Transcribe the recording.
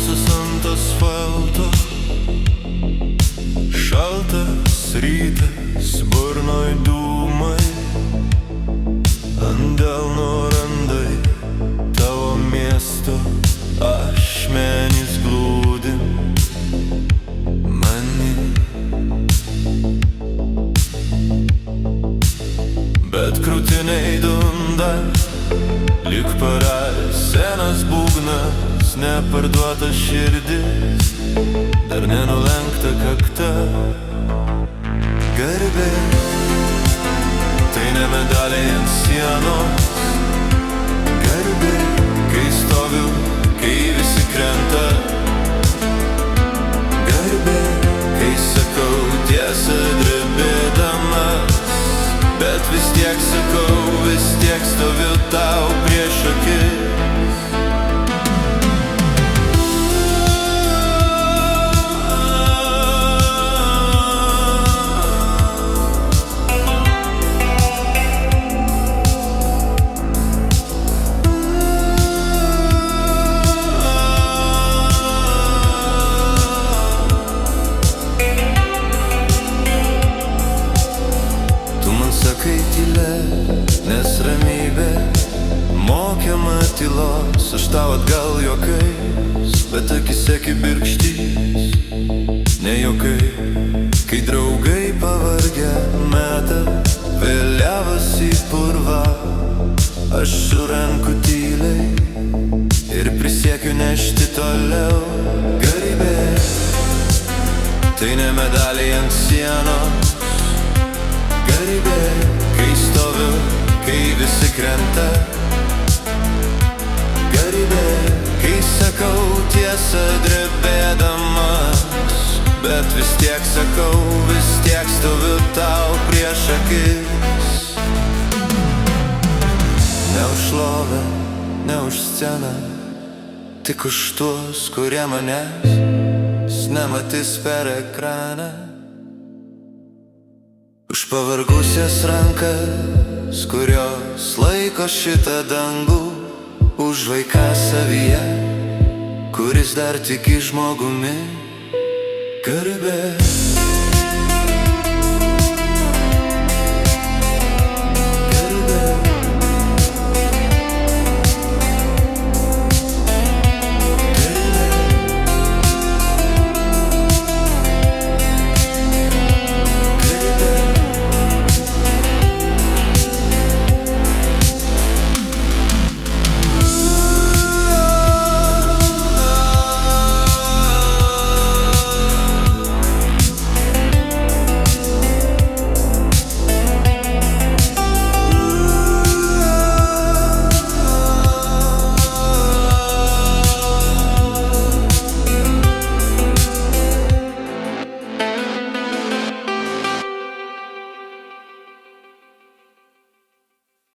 balsas ant asfalto, šaltas rytas, burnoj dūmai, ant delno randai tavo miesto ašmenys glūdi mani. Bet krūtiniai dunda, lyg paradis senas būgnas, neparduotas širdis, dar nenulenkta kakta. Garbė, tai ne medaliai ant sienos. Garbė, kai stoviu, kai visi krenta. Garbė, kai sakau tiesą drebėdamas, bet vis tiek sakau, vis tiek stoviu tau prieš akis. Sakai tylė, nes ramybė mokiama tylos. Aš tau atgal juokais, bet akise kibirkštys, ne juokai. Kai draugai pavargę meta vėliavas į purvą, aš surenku tyliai ir prisiekiu nešti toliau. Garbė, tai ne medaliai ant sienos. Garbė, kai stoviu, kai visi krenta. Garbė, kai sakau tiesą drebėdamas, bet vis tiek sakau, vis tiek stoviu tau prieš akis. Ne už šlovę, ne už sceną, tik už tuos, kurie manęs nematys per ekraną. Už pavargusias rankas, kurios laiko šitą dangų, už vaiką savyje, kuris dar tiki žmogumi. Garbė.